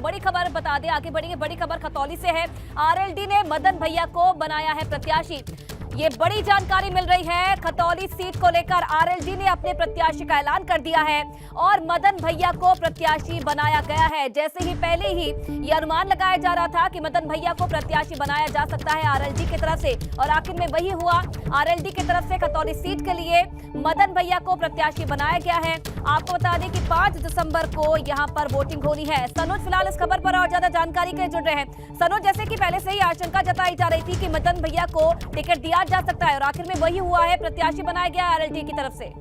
बड़ी खबर बता दें, आगे बढ़ेंगे। बड़ी खबर खतौली से है। आरएलडी ने मदन भैया को बनाया है प्रत्याशी। ये बड़ी जानकारी मिल रही है। खतौली सीट को लेकर आरएलडी ने अपने प्रत्याशी का ऐलान कर दिया है और मदन भैया को प्रत्याशी बनाया गया है। जैसे ही पहले ही ये अनुमान लगाया जा रहा था कि मदन भैया को प्रत्याशी बनाया जा सकता है आरएलडी की तरफ से, और आखिर में वही हुआ। आरएलडी की तरफ से खतौली सीट के लिए मदन भैया को प्रत्याशी बनाया गया है। आपको बता दें कि 5 दिसंबर को यहां पर वोटिंग होनी है। सनोज फिलहाल इस खबर पर और ज्यादा जानकारी के लिए जुड़ रहे हैं। सनोज, जैसे कि पहले से ही आशंका जताई जा रही थी कि मदन भैया को टिकट दिया जा सकता है और आखिर में वही हुआ है, प्रत्याशी बनाया गया आरएलडी की तरफ से।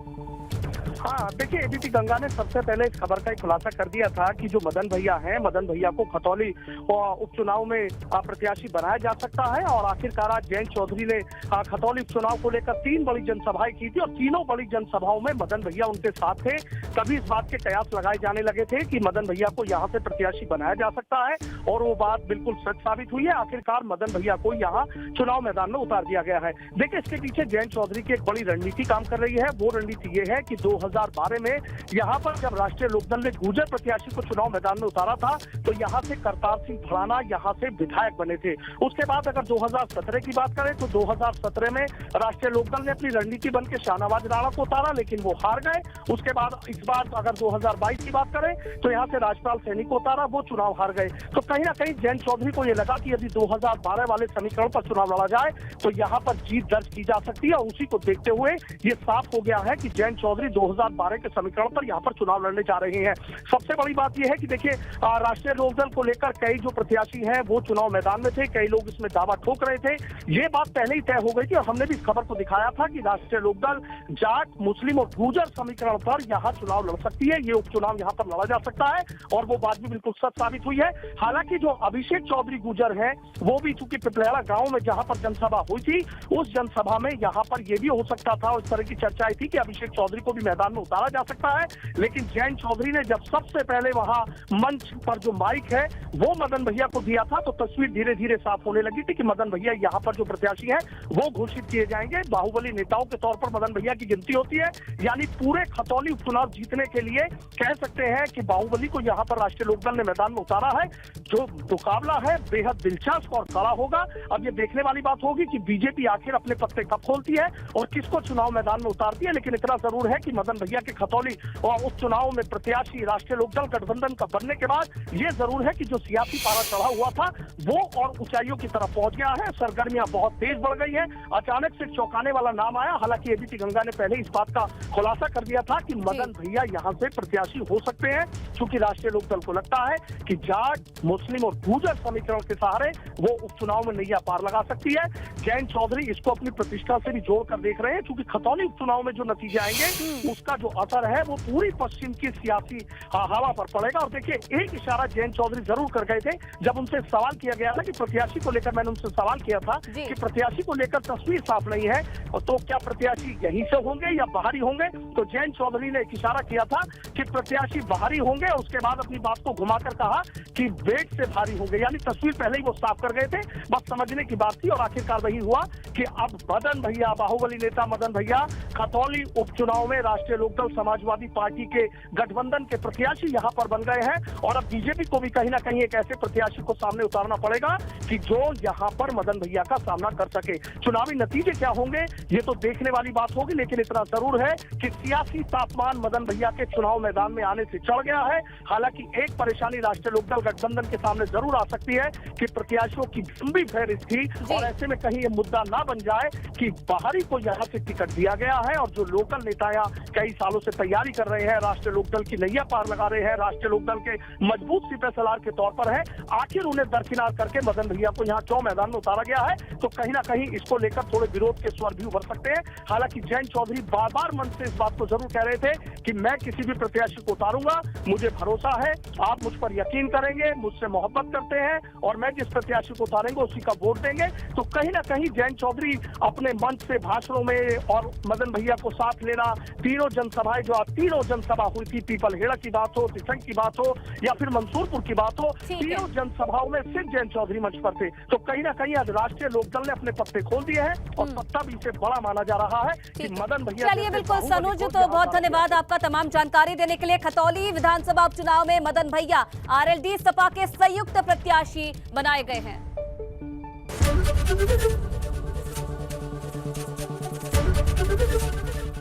हाँ, देखिए, एबीपी गंगा ने सबसे पहले इस खबर का खुलासा कर दिया था कि जो मदन भैया हैं, मदन भैया को खतौली उपचुनाव में प्रत्याशी बनाया जा सकता है। और आखिरकार आज जयंत चौधरी ने खतौली उपचुनाव को लेकर 3 बड़ी जनसभाएं की थी और तीनों बड़ी जनसभाओं में मदन भैया उनके साथ थे। तभी इस बात के कयास लगाए जाने लगे थे कि मदन भैया को यहाँ से प्रत्याशी बनाया जा सकता है और वो बात बिल्कुल सच साबित हुई है। आखिरकार मदन भैया को यहाँ चुनाव मैदान में उतार दिया गया है। देखिए, इसके पीछे जयंत चौधरी की एक बड़ी रणनीति काम कर रही है। वो रणनीति ये है कि 2012 में यहाँ पर जब राष्ट्रीय लोकदल ने गुर्जर प्रत्याशी को चुनाव मैदान में उतारा था तो यहाँ से करतार सिंह भड़ाना यहाँ से विधायक बने थे। उसके बाद अगर 2017 की बात करें तो 2017 में राष्ट्रीय लोकदल ने अपनी रणनीति बन के शाहनवाज राणा को उतारा, लेकिन वो हार गए। उसके बाद इस बार अगर 2022 की बात करें तो यहाँ से राजपाल सैनी को उतारा, वो चुनाव हार गए। तो कहीं ना कहीं जयंत चौधरी को ये लगा कि यदि 2012 वाले समीकरण पर चुनाव लड़ा जाए तो यहाँ पर जीत दर्ज की जा सकती है। और उसी को देखते हुए ये साफ हो गया है कि जयंत चौधरी 2012 के समीकरण पर यहाँ पर चुनाव लड़ने जा रहे हैं। सबसे बड़ी बात यह है कि देखिए, राष्ट्रीय लोकदल को लेकर कई जो प्रत्याशी हैं वो चुनाव मैदान में थे, कई लोग इसमें दावा ठोक रहे थे। ये बात पहले ही तय हो गई थी और हमने भी इस खबर को दिखाया था कि राष्ट्रीय लोकदल जाट, मुस्लिम और गुर्जर समीकरण पर यहाँ चुनाव लड़ सकती है। ये उपचुनाव यहाँ पर लड़ा जा सकता है और वो बात भी बिल्कुल सच साबित हुई है। हालांकि जो अभिषेक चौधरी गुर्जर है वो भी चूंकि पिपलेड़ा गांव में जहां पर जनसभा हुई थी, उस जनसभा में यहाँ पर यह भी हो सकता था और इस तरह की चर्चाएं थी कि अभिषेक चौधरी को भी मैदान में उतारा जा सकता है। लेकिन जयंत चौधरी ने जब सबसे पहले वहां मंच पर जो माइक है वो मदन भैया को दिया था तो तस्वीर धीरे धीरे साफ होने लगी थी कि मदन भैया यहाँ पर जो प्रत्याशी है वो घोषित किए जाएंगे। बाहुबली नेताओं के तौर पर मदन भैया की गिनती होती है, यानी पूरे खतौली उपचुनाव जीतने के लिए कह सकते हैं कि बाहुबली को यहाँ पर राष्ट्रीय लोकदल ने मैदान में उतारा है। जो मुकाबला है बेहद दिलचस्प और कड़ा होगा। अब ये देखने वाली बात होगी कि बीजेपी आखिर अपने पत्ते कब खोलती है और किसको चुनाव मैदान में उतारती है। लेकिन इतना जरूर है कि मदन भैया के खतौली और उस चुनाव में प्रत्याशी राष्ट्रीय लोकदल गठबंधन का बनने के बाद ये जरूर है कि जो सियासी पारा चढ़ा हुआ था वो और ऊंचाइयों की तरफ पहुंच गया है। सरगर्मियां बहुत तेज बढ़ गई है। अचानक से चौंकाने वाला नाम आया। हालांकि एबीपी गंगा ने पहले इस बात का खुलासा कर दिया था कि मदन भैया यहां से प्रत्याशी हो सकते हैं, क्योंकि राष्ट्रीय लोकदल को लगता है कि जाट, मुस्लिम और गुर्जर समीकरण के सहारे वो उपचुनाव में नैया पार लगा सकती है। जयंत चौधरी इसको अपनी प्रतिष्ठा से भी जोड़कर देख रहे हैं, क्योंकि खतौली उपचुनाव में जो नतीजे आएंगे उसका जो असर है वो पूरी पश्चिम की सियासी हवा पर पड़ेगा। और देखिए, एक इशारा जयंत चौधरी जरूर कर गए थे जब उनसे सवाल किया गया था कि प्रत्याशी को लेकर, मैंने उनसे सवाल किया था कि प्रत्याशी को लेकर तस्वीर साफ नहीं है तो क्या प्रत्याशी यहीं से होंगे या बाहरी होंगे। तो जयंत चौधरी ने एक इशारा किया था कि प्रत्याशी बाहरी होंगे। उसके बाद अपनी बात को घुमाकर कहा कि वेट से भारी होंगे, यानी तस्वीर पहले ही वो साफ कर गए थे, बस समझने की बात थी। और आखिरकार वही हुआ कि अब मदन भैया, बाहुबली नेता मदन भैया खतौली उपचुनाव में राष्ट्रीय लोकदल समाजवादी पार्टी के गठबंधन के प्रत्याशी यहाँ पर बन गए हैं। और अब बीजेपी को भी कहीं ना कहीं एक ऐसे प्रत्याशी को सामने उतारना पड़ेगा कि जो यहाँ पर मदन भैया का सामना कर सके। चुनावी नतीजे क्या होंगे ये तो देखने वाली बात होगी, लेकिन इतना जरूर है कि सियासी तापमान मदन भैया के चुनाव मैदान में आने से चढ़ गया है। हालांकि एक परेशानी राष्ट्रीय लोकदल गठबंधन के सामने जरूर आ सकती है कि प्रत्याशियों की लंबी फहरिस्त थी और ऐसे में कहीं ये मुद्दा ना बन जाए कि बाहरी को यहाँ से टिकट दिया गया है और जो लोकल नेता यहाँ कई सालों से तैयारी कर रहे हैं, राष्ट्रीय लोकदल की नैया पार लगा रहे हैं, राष्ट्रीय लोकदल के मजबूत सिपह सलार के तौर पर है, आखिर उन्हें दरकिनार करके मदन भैया को यहाँ चुनाव मैदान में उतारा गया है। तो कहीं ना कहीं इसको लेकर थोड़े विरोध के स्वर भी उभर सकते हैं। हालांकि जयंत चौधरी बार बार मन से इस बात को जरूर कह रहे थे कि मैं किसी भी प्रत्याशी को उतारूंगा, मुझे भरोसा है, आप मुझ पर यकीन करेंगे, मुझसे मोहब्बत करते हैं और मैं जिस प्रत्याशी को उतारेंगे उसी का वोट देंगे। तो कहीं ना कहीं जयंत चौधरी अपने मंच से भाषणों में और मदन भैया को साथ लेना, तीनों जनसभाएं जो आज तीनों जनसभा हुई थी, पीपलहेड़ा की बात हो, तिसंग की बात हो या फिर मंसूरपुर की बात हो, ठीक है। तीनों जनसभाओं में सिर्फ जयंत चौधरी मंच पर थे। तो कहीं ना कहीं आज राष्ट्रीय लोकदल ने अपने पत्ते खोल दिए हैं और सत्ता भी इसे बड़ा माना जा रहा है कि ठीक है। मदन भैया चलिए जैसे बिल्कुल बाहुबली सनोज, को तो यहाँ बहुत उतारा धन्यवाद गया। आपका तमाम जानकारी देने के लिए। खतौली विधानसभा उपचुनाव में मदन भैया आरएलडी सपा के संयुक्त प्रत्याशी बनाए गए हैं।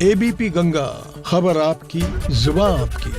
एबीपी गंगा, खबर आपकी, जुबान आपकी।